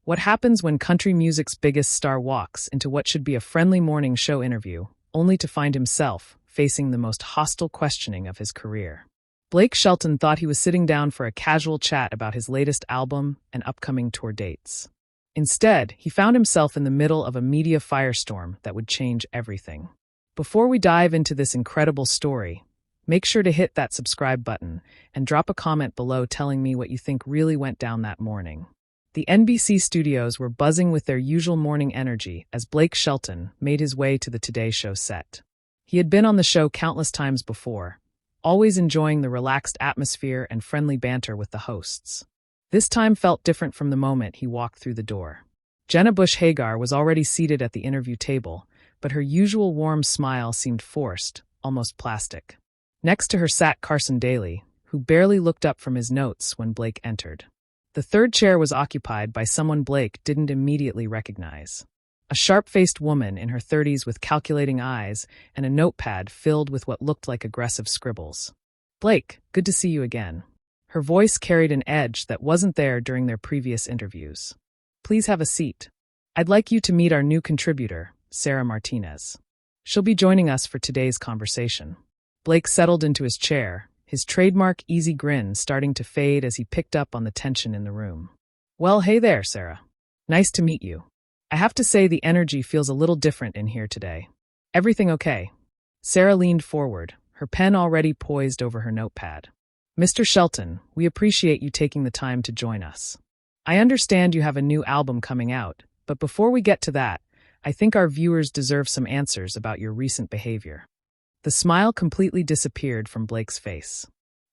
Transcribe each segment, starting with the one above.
What happens when country music's biggest star walks into what should be a friendly morning show interview, only to find himself facing the most hostile questioning of his career? Blake Shelton thought he was sitting down for a casual chat about his latest album and upcoming tour dates. Instead, he found himself in the middle of a media firestorm that would change everything. Before we dive into this incredible story, make sure to hit that subscribe button and drop a comment below telling me what you think really went down that morning. The NBC studios were buzzing with their usual morning energy as Blake Shelton made his way to the Today Show set. He had been on the show countless times before, always enjoying the relaxed atmosphere and friendly banter with the hosts. This time felt different from the moment he walked through the door. Jenna Hagar was already seated at the interview table, but her usual warm smile seemed forced, almost plastic. Next to her sat Carson Daly, who barely looked up from his notes when Blake entered. The third chair was occupied by someone Blake didn't immediately recognize. A sharp-faced woman in her 30s with calculating eyes and a notepad filled with what looked like aggressive scribbles. "Blake, good to see you again." Her voice carried an edge that wasn't there during their previous interviews. "Please have a seat. I'd like you to meet our new contributor, Sarah Martinez. She'll be joining us for today's conversation." Blake settled into his chair, his trademark easy grin starting to fade as he picked up on the tension in the room. "Well, hey there, Sarah. Nice to meet you. I have to say the energy feels a little different in here today. Everything okay?" Sarah leaned forward, her pen already poised over her notepad. "Mr. Shelton, we appreciate you taking the time to join us. I understand you have a new album coming out, but before we get to that, I think our viewers deserve some answers about your recent behavior." The smile completely disappeared from Blake's face.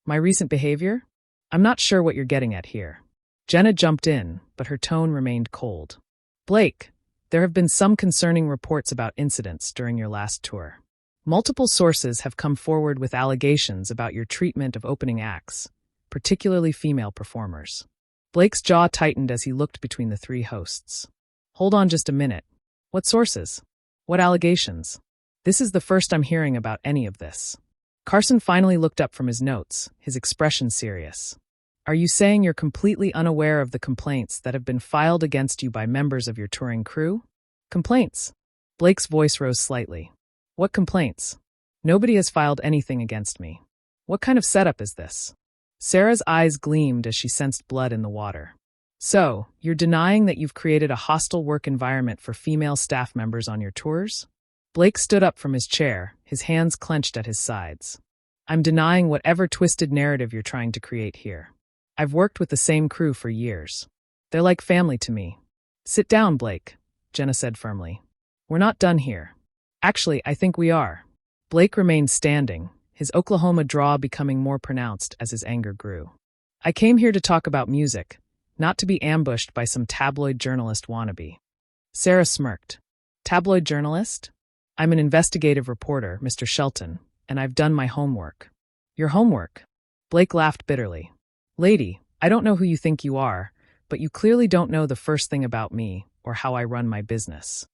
"My recent behavior? I'm not sure what you're getting at here." Jenna jumped in, but her tone remained cold. "Blake, there have been some concerning reports about incidents during your last tour. Multiple sources have come forward with allegations about your treatment of opening acts, particularly female performers." Blake's jaw tightened as he looked between the three hosts. "Hold on just a minute. What sources? What allegations? This is the first I'm hearing about any of this." Carson finally looked up from his notes, his expression serious. "Are you saying you're completely unaware of the complaints that have been filed against you by members of your touring crew?" "Complaints?" Blake's voice rose slightly. "What complaints? Nobody has filed anything against me. What kind of setup is this?" Sarah's eyes gleamed as she sensed blood in the water. "So, you're denying that you've created a hostile work environment for female staff members on your tours?" Blake stood up from his chair, his hands clenched at his sides. "I'm denying whatever twisted narrative you're trying to create here. I've worked with the same crew for years. They're like family to me." "Sit down, Blake," Jenna said firmly. "We're not done here. Actually, I think we are." Blake remained standing, his Oklahoma drawl becoming more pronounced as his anger grew. "I came here to talk about music, not to be ambushed by some tabloid journalist wannabe." Sarah smirked. "Tabloid journalist? I'm an investigative reporter, Mr. Shelton, and I've done my homework." "Your homework?" Blake laughed bitterly. "Lady, I don't know who you think you are, but you clearly don't know the first thing about me or how I run my business."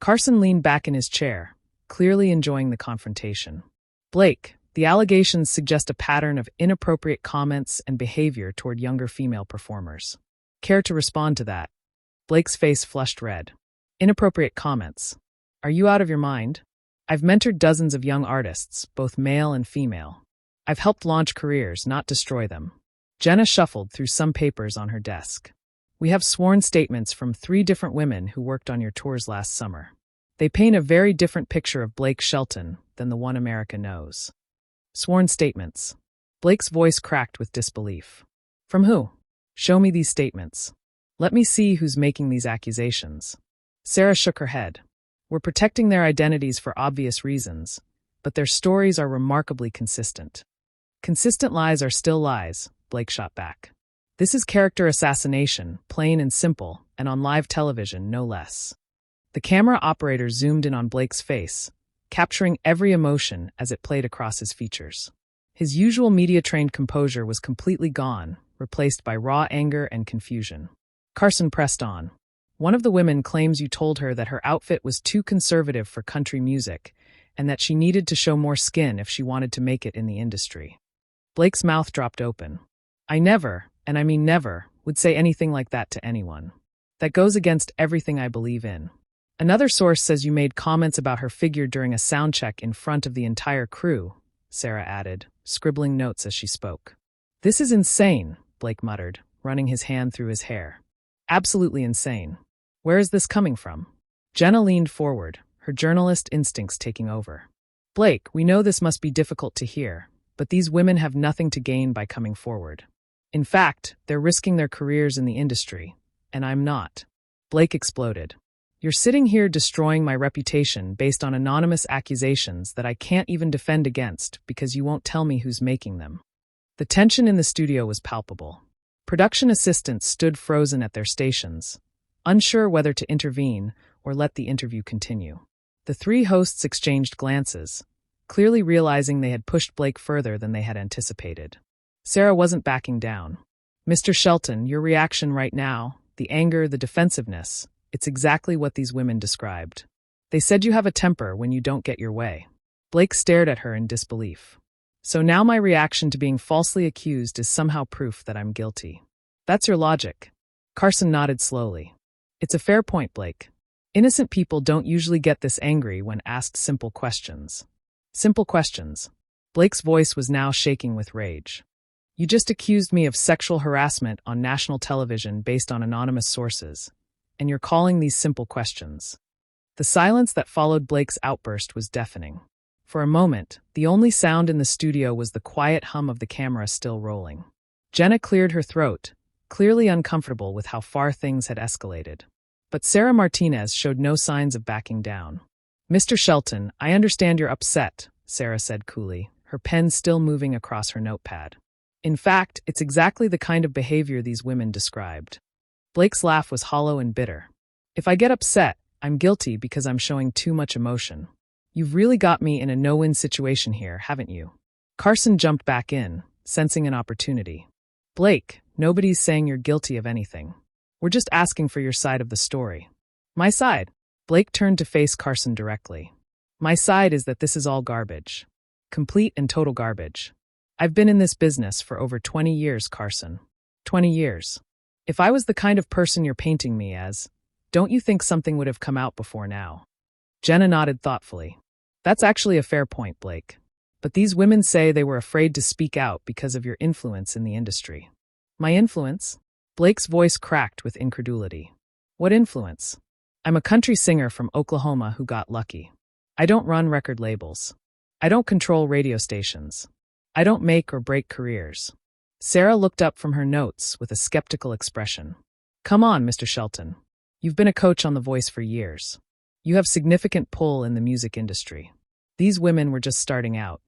Carson leaned back in his chair, clearly enjoying the confrontation. "Blake, the allegations suggest a pattern of inappropriate comments and behavior toward younger female performers. Care to respond to that?" Blake's face flushed red. "Inappropriate comments? Are you out of your mind? I've mentored dozens of young artists, both male and female. I've helped launch careers, not destroy them." Jenna shuffled through some papers on her desk. "We have sworn statements from 3 different women who worked on your tours last summer. They paint a very different picture of Blake Shelton than the one America knows." "Sworn statements?" Blake's voice cracked with disbelief. "From who? Show me these statements. Let me see who's making these accusations." Sarah shook her head. "We're protecting their identities for obvious reasons, but their stories are remarkably consistent." "Consistent lies are still lies," Blake shot back. "This is character assassination, plain and simple, and on live television, no less." The camera operator zoomed in on Blake's face, capturing every emotion as it played across his features. His usual media-trained composure was completely gone, replaced by raw anger and confusion. Carson pressed on. "One of the women claims you told her that her outfit was too conservative for country music, and that she needed to show more skin if she wanted to make it in the industry." Blake's mouth dropped open. "I never, and I mean never, would say anything like that to anyone. That goes against everything I believe in. Another source says you made comments about her figure during a sound check in front of the entire crew, Sarah added, scribbling notes as she spoke. This is insane, Blake muttered, running his hand through his hair. Absolutely insane. Where is this coming from? Jenna leaned forward, her journalist instincts taking over. Blake, we know this must be difficult to hear, but these women have nothing to gain by coming forward. In fact, they're risking their careers in the industry, and I'm not. Blake exploded. You're sitting here destroying my reputation based on anonymous accusations that I can't even defend against because you won't tell me who's making them. The tension in the studio was palpable. Production assistants stood frozen at their stations, unsure whether to intervene or let the interview continue. The three hosts exchanged glances, clearly realizing they had pushed Blake further than they had anticipated. Sarah wasn't backing down. Mr. Shelton, your reaction right now, the anger, the defensiveness, it's exactly what these women described. They said you have a temper when you don't get your way. Blake stared at her in disbelief. So now my reaction to being falsely accused is somehow proof that I'm guilty. That's your logic. Carson nodded slowly. It's a fair point, Blake. Innocent people don't usually get this angry when asked simple questions. Simple questions. Blake's voice was now shaking with rage. You just accused me of sexual harassment on national television based on anonymous sources, and you're calling these simple questions. The silence that followed Blake's outburst was deafening. For a moment, the only sound in the studio was the quiet hum of the camera still rolling. Jenna cleared her throat, clearly uncomfortable with how far things had escalated. But Sarah Martinez showed no signs of backing down. Mr. Shelton, I understand you're upset, Sarah said coolly, her pen still moving across her notepad. In fact, it's exactly the kind of behavior these women described. Blake's laugh was hollow and bitter. If I get upset, I'm guilty because I'm showing too much emotion. You've really got me in a no-win situation here, haven't you? Carson jumped back in, sensing an opportunity. Blake, nobody's saying you're guilty of anything. We're just asking for your side of the story. My side? Blake turned to face Carson directly. My side is that this is all garbage. Complete and total garbage. I've been in this business for over 20 years, Carson. 20 years. If I was the kind of person you're painting me as, don't you think something would have come out before now? Jenna nodded thoughtfully. That's actually a fair point, Blake. But these women say they were afraid to speak out because of your influence in the industry. My influence? Blake's voice cracked with incredulity. What influence? I'm a country singer from Oklahoma who got lucky. I don't run record labels. I don't control radio stations. I don't make or break careers. Sarah looked up from her notes with a skeptical expression. Come on, Mr. Shelton. You've been a coach on The Voice for years. You have significant pull in the music industry. These women were just starting out.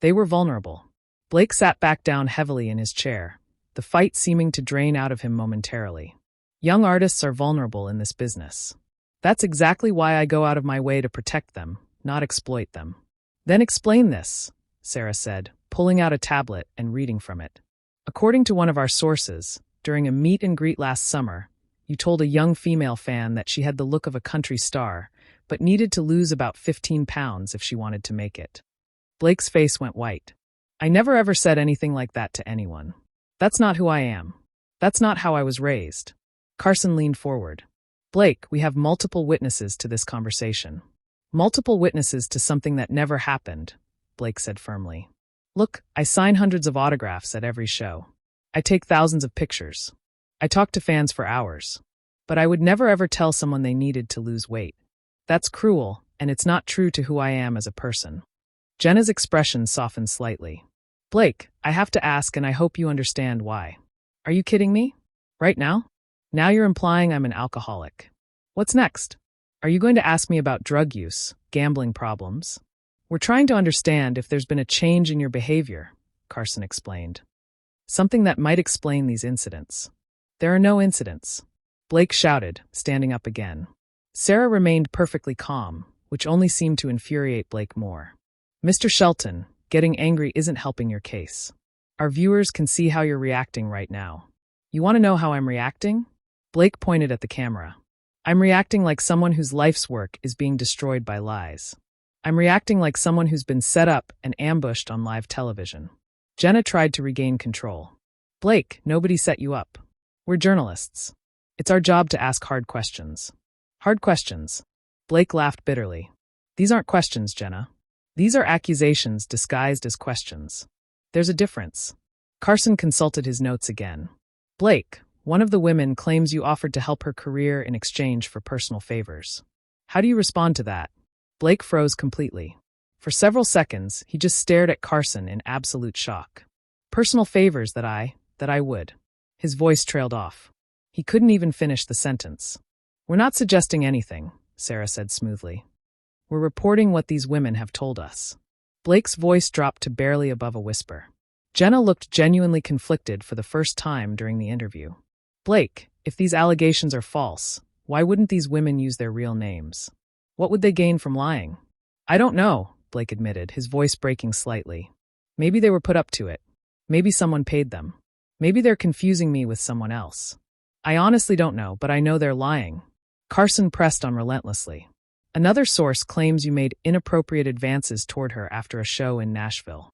They were vulnerable. Blake sat back down heavily in his chair, the fight seeming to drain out of him momentarily. Young artists are vulnerable in this business. That's exactly why I go out of my way to protect them, not exploit them. Then explain this, Sarah said, pulling out a tablet and reading from it. According to one of our sources, during a meet and greet last summer, you told a young female fan that she had the look of a country star, but needed to lose about 15 pounds if she wanted to make it. Blake's face went white. I never ever said anything like that to anyone. That's not who I am. That's not how I was raised. Carson leaned forward. Blake, we have multiple witnesses to this conversation. Multiple witnesses to something that never happened, Blake said firmly. Look, I sign hundreds of autographs at every show. I take thousands of pictures. I talk to fans for hours. But I would never ever tell someone they needed to lose weight. That's cruel, and it's not true to who I am as a person. Jenna's expression softened slightly. Blake, I have to ask, and I hope you understand why. Are you kidding me? Right now? Now you're implying I'm an alcoholic. What's next? Are you going to ask me about drug use, gambling problems? We're trying to understand if there's been a change in your behavior, Carson explained. Something that might explain these incidents. There are no incidents, Blake shouted, standing up again. Sarah remained perfectly calm, which only seemed to infuriate Blake more. Mr. Shelton, getting angry isn't helping your case. Our viewers can see how you're reacting right now. You want to know how I'm reacting? Blake pointed at the camera. I'm reacting like someone whose life's work is being destroyed by lies. I'm reacting like someone who's been set up and ambushed on live television. Jenna tried to regain control. Blake, nobody set you up. We're journalists. It's our job to ask hard questions. Hard questions. Blake laughed bitterly. These aren't questions, Jenna. These are accusations disguised as questions. There's a difference. Carson consulted his notes again. Blake, one of the women claims you offered to help her career in exchange for personal favors. How do you respond to that? Blake froze completely. For several seconds, he just stared at Carson in absolute shock. Personal favors that I would. His voice trailed off. He couldn't even finish the sentence. We're not suggesting anything, Sarah said smoothly. We're reporting what these women have told us. Blake's voice dropped to barely above a whisper. Jenna looked genuinely conflicted for the first time during the interview. Blake, if these allegations are false, why wouldn't these women use their real names? What would they gain from lying? I don't know, Blake admitted, his voice breaking slightly. Maybe they were put up to it. Maybe someone paid them. Maybe they're confusing me with someone else. I honestly don't know, but I know they're lying. Carson pressed on relentlessly. Another source claims you made inappropriate advances toward her after a show in Nashville.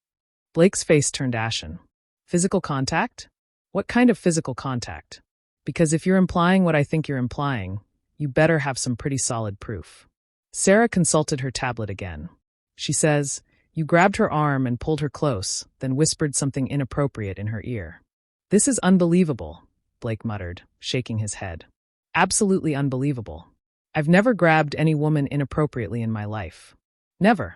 Blake's face turned ashen. Physical contact? What kind of physical contact? Because if you're implying what I think you're implying, you better have some pretty solid proof. Sarah consulted her tablet again. She says, you grabbed her arm and pulled her close, then whispered something inappropriate in her ear. This is unbelievable, Blake muttered, shaking his head. Absolutely unbelievable. I've never grabbed any woman inappropriately in my life. Never.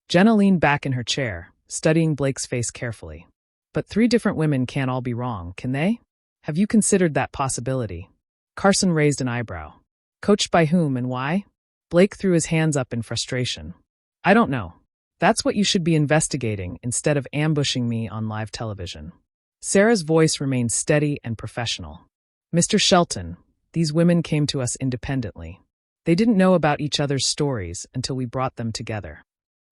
Jenna leaned back in her chair, studying Blake's face carefully. But 3 different women can't all be wrong, can they? Have you considered that possibility? Carson raised an eyebrow. Coached by whom and why? Blake threw his hands up in frustration. I don't know. That's what you should be investigating instead of ambushing me on live television. Sarah's voice remained steady and professional. Mr. Shelton, these women came to us independently. They didn't know about each other's stories until we brought them together.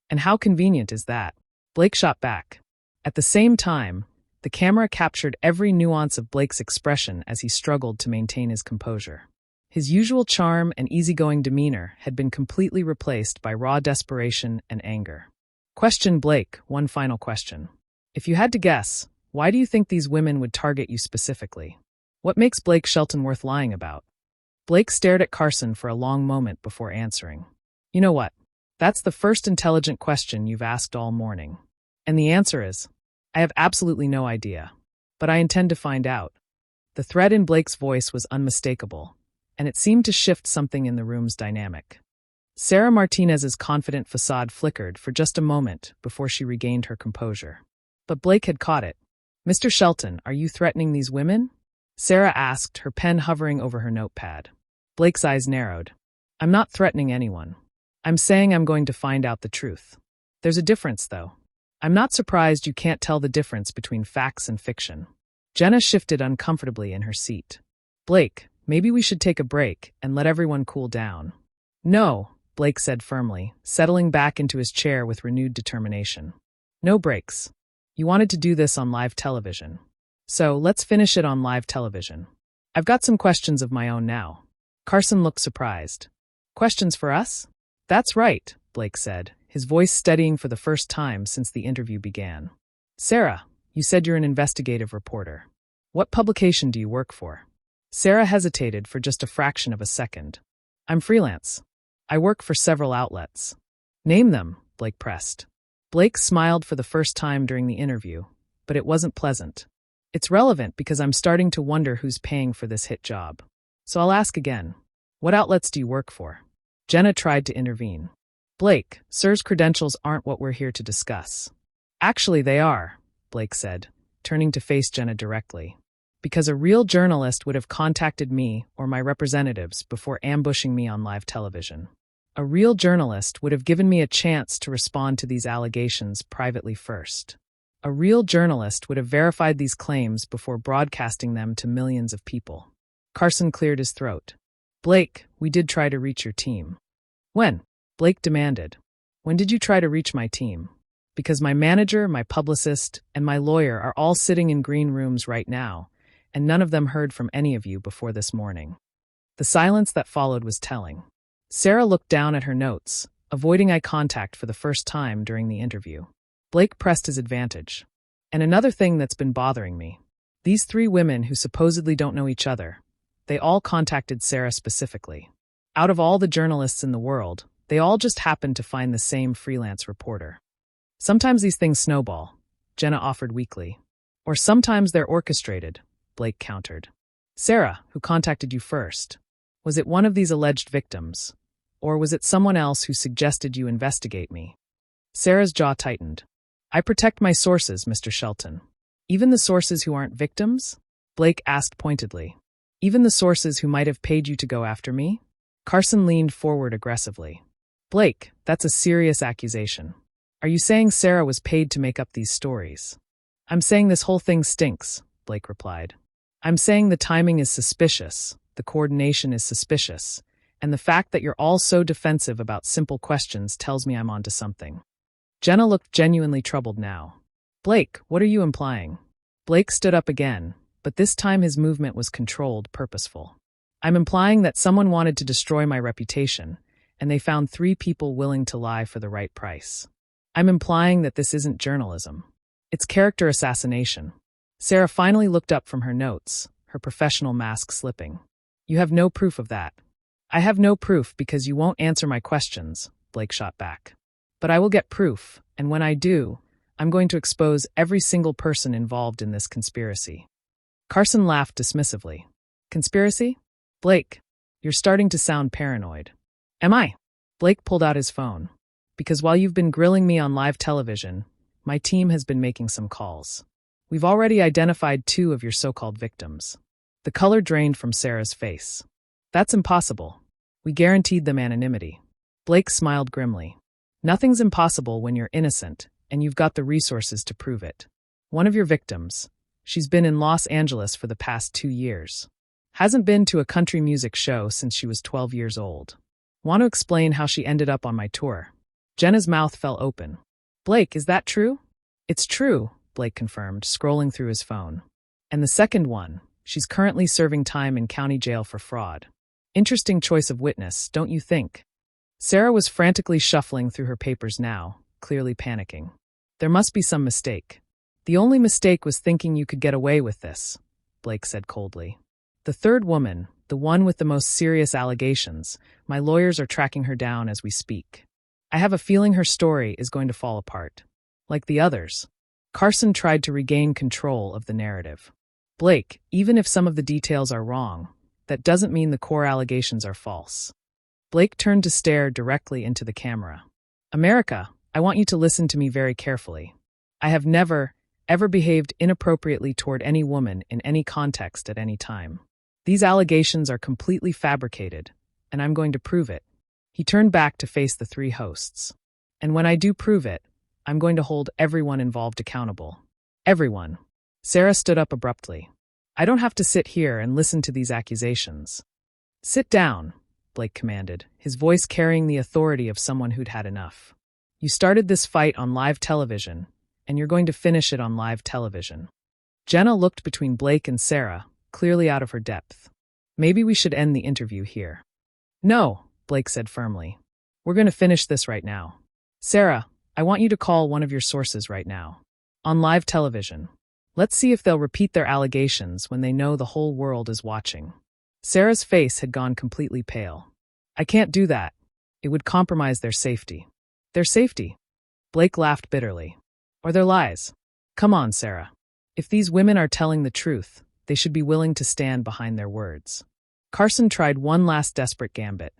And how convenient is that? Blake shot back. At the same time, the camera captured every nuance of Blake's expression as he struggled to maintain his composure. His usual charm and easygoing demeanor had been completely replaced by raw desperation and anger. Question Blake, one final question. If you had to guess, why do you think these women would target you specifically? What makes Blake Shelton worth lying about? Blake stared at Carson for a long moment before answering. You know what? That's the first intelligent question you've asked all morning. And the answer is, I have absolutely no idea. But I intend to find out. The threat in Blake's voice was unmistakable, and it seemed to shift something in the room's dynamic. Sarah Martinez's confident facade flickered for just a moment before she regained her composure. But Blake had caught it. Mr. Shelton, are you threatening these women? Sarah asked, her pen hovering over her notepad. Blake's eyes narrowed. I'm not threatening anyone. I'm saying I'm going to find out the truth. There's a difference, though. I'm not surprised you can't tell the difference between facts and fiction. Jenna shifted uncomfortably in her seat. Blake, maybe we should take a break and let everyone cool down. No, Blake said firmly, settling back into his chair with renewed determination. No breaks. You wanted to do this on live television. So let's finish it on live television. I've got some questions of my own now. Carson looked surprised. Questions for us? That's right, Blake said, his voice steadying for the first time since the interview began. Sarah, you said you're an investigative reporter. What publication do you work for? Sarah hesitated for just a fraction of a second. I'm freelance. I work for several outlets. Name them, Blake pressed. Blake smiled for the first time during the interview, but it wasn't pleasant. It's relevant because I'm starting to wonder who's paying for this hit job. So I'll ask again. What outlets do you work for? Jenna tried to intervene. Blake, sir's credentials aren't what we're here to discuss. Actually, they are, Blake said, turning to face Jenna directly. Because a real journalist would have contacted me or my representatives before ambushing me on live television. A real journalist would have given me a chance to respond to these allegations privately first. A real journalist would have verified these claims before broadcasting them to millions of people. Carson cleared his throat. Blake, we did try to reach your team. When? Blake demanded. When did you try to reach my team? Because my manager, my publicist, and my lawyer are all sitting in green rooms right now, and none of them heard from any of you before this morning. The silence that followed was telling. Sarah looked down at her notes, avoiding eye contact for the first time during the interview. Blake pressed his advantage. And another thing that's been bothering me. These 3 women who supposedly don't know each other, They all contacted Sarah specifically. Out of all the journalists in the world, they all just happened to find the same freelance reporter. Sometimes these things snowball, Jenna offered weakly. Or sometimes they're orchestrated, Blake countered. Sarah, who contacted you first, was it one of these alleged victims? Or was it someone else who suggested you investigate me? Sarah's jaw tightened. I protect my sources, Mr. Shelton. Even the sources who aren't victims? Blake asked pointedly. Even the sources who might have paid you to go after me? Carson leaned forward aggressively. Blake, that's a serious accusation. Are you saying Sarah was paid to make up these stories? I'm saying this whole thing stinks, Blake replied. I'm saying the timing is suspicious, the coordination is suspicious, and the fact that you're all so defensive about simple questions tells me I'm onto something. Jenna looked genuinely troubled now. Blake, what are you implying? Blake stood up again, but this time his movement was controlled, purposeful. I'm implying that someone wanted to destroy my reputation, and they found 3 people willing to lie for the right price. I'm implying that this isn't journalism. It's character assassination. Sarah finally looked up from her notes, her professional mask slipping. You have no proof of that. I have no proof because you won't answer my questions, Blake shot back. But I will get proof, and when I do, I'm going to expose every single person involved in this conspiracy. Carson laughed dismissively. Conspiracy? Blake, you're starting to sound paranoid. Am I? Blake pulled out his phone. Because while you've been grilling me on live television, my team has been making some calls. We've already identified 2 of your so-called victims. The color drained from Sarah's face. That's impossible. We guaranteed them anonymity. Blake smiled grimly. Nothing's impossible when you're innocent, and you've got the resources to prove it. One of your victims, she's been in Los Angeles for the past 2 years. Hasn't been to a country music show since she was 12 years old. Want to explain how she ended up on my tour? Jenna's mouth fell open. Blake, is that true? It's true, Blake confirmed, scrolling through his phone. And the second one, she's currently serving time in county jail for fraud. Interesting choice of witness, don't you think? Sarah was frantically shuffling through her papers now, clearly panicking. There must be some mistake. The only mistake was thinking you could get away with this, Blake said coldly. The third woman, the one with the most serious allegations, my lawyers are tracking her down as we speak. I have a feeling her story is going to fall apart. Like the others. Carson tried to regain control of the narrative. Blake, even if some of the details are wrong, that doesn't mean the core allegations are false. Blake turned to stare directly into the camera. America, I want you to listen to me very carefully. I have never, ever behaved inappropriately toward any woman in any context at any time. These allegations are completely fabricated, and I'm going to prove it. He turned back to face the 3 hosts. And when I do prove it, I'm going to hold everyone involved accountable. Everyone. Sarah stood up abruptly. I don't have to sit here and listen to these accusations. Sit down, Blake commanded, his voice carrying the authority of someone who'd had enough. You started this fight on live television, and you're going to finish it on live television. Jenna looked between Blake and Sarah, clearly out of her depth. Maybe we should end the interview here. No, Blake said firmly. We're going to finish this right now. Sarah, I want you to call one of your sources right now. On live television. Let's see if they'll repeat their allegations when they know the whole world is watching. Sarah's face had gone completely pale. I can't do that. It would compromise their safety. Their safety? Blake laughed bitterly. Or their lies. Come on, Sarah. If these women are telling the truth, they should be willing to stand behind their words. Carson tried one last desperate gambit.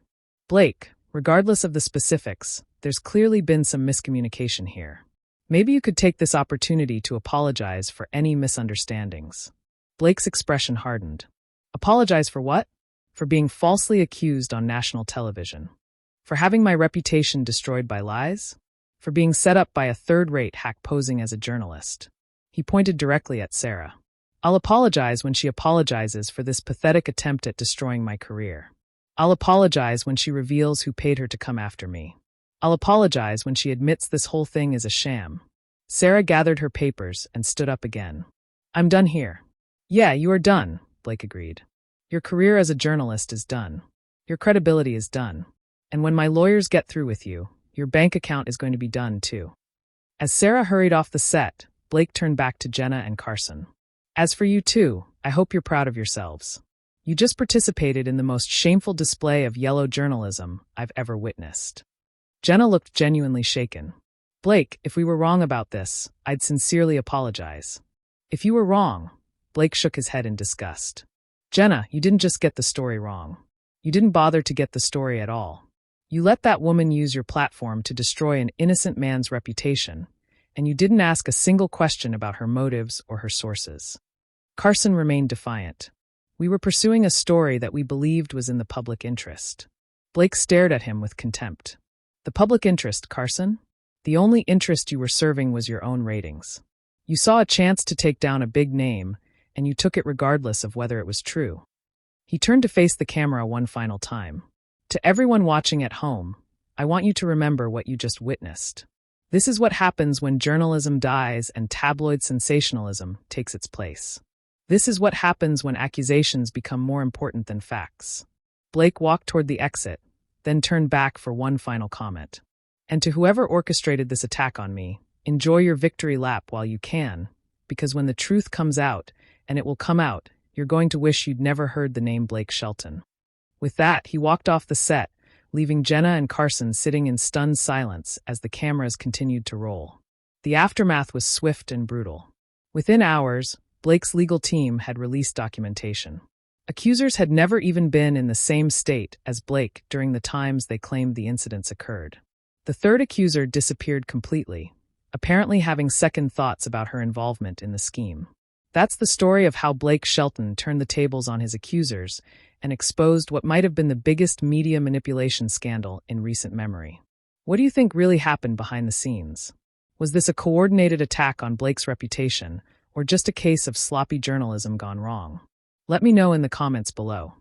Blake, regardless of the specifics, there's clearly been some miscommunication here. Maybe you could take this opportunity to apologize for any misunderstandings. Blake's expression hardened. Apologize for what? For being falsely accused on national television. For having my reputation destroyed by lies? For being set up by a third-rate hack posing as a journalist. He pointed directly at Sarah. I'll apologize when she apologizes for this pathetic attempt at destroying my career. I'll apologize when she reveals who paid her to come after me. I'll apologize when she admits this whole thing is a sham. Sarah gathered her papers and stood up again. I'm done here. Yeah, you are done, Blake agreed. Your career as a journalist is done. Your credibility is done. And when my lawyers get through with you, your bank account is going to be done too. As Sarah hurried off the set, Blake turned back to Jenna and Carson. As for you two, I hope you're proud of yourselves. You just participated in the most shameful display of yellow journalism I've ever witnessed. Jenna looked genuinely shaken. Blake, if we were wrong about this, I'd sincerely apologize. If you were wrong, Blake shook his head in disgust. Jenna, you didn't just get the story wrong. You didn't bother to get the story at all. You let that woman use your platform to destroy an innocent man's reputation, and you didn't ask a single question about her motives or her sources. Carson remained defiant. We were pursuing a story that we believed was in the public interest. Blake stared at him with contempt. The public interest, Carson? The only interest you were serving was your own ratings. You saw a chance to take down a big name, and you took it regardless of whether it was true. He turned to face the camera one final time. To everyone watching at home, I want you to remember what you just witnessed. This is what happens when journalism dies and tabloid sensationalism takes its place. This is what happens when accusations become more important than facts. Blake walked toward the exit, then turned back for one final comment. And to whoever orchestrated this attack on me, enjoy your victory lap while you can, because when the truth comes out, and it will come out, you're going to wish you'd never heard the name Blake Shelton. With that, he walked off the set, leaving Jenna and Carson sitting in stunned silence as the cameras continued to roll. The aftermath was swift and brutal. Within hours, Blake's legal team had released documentation. Accusers had never even been in the same state as Blake during the times they claimed the incidents occurred. The third accuser disappeared completely, apparently having second thoughts about her involvement in the scheme. That's the story of how Blake Shelton turned the tables on his accusers and exposed what might have been the biggest media manipulation scandal in recent memory. What do you think really happened behind the scenes? Was this a coordinated attack on Blake's reputation, or just a case of sloppy journalism gone wrong? Let me know in the comments below.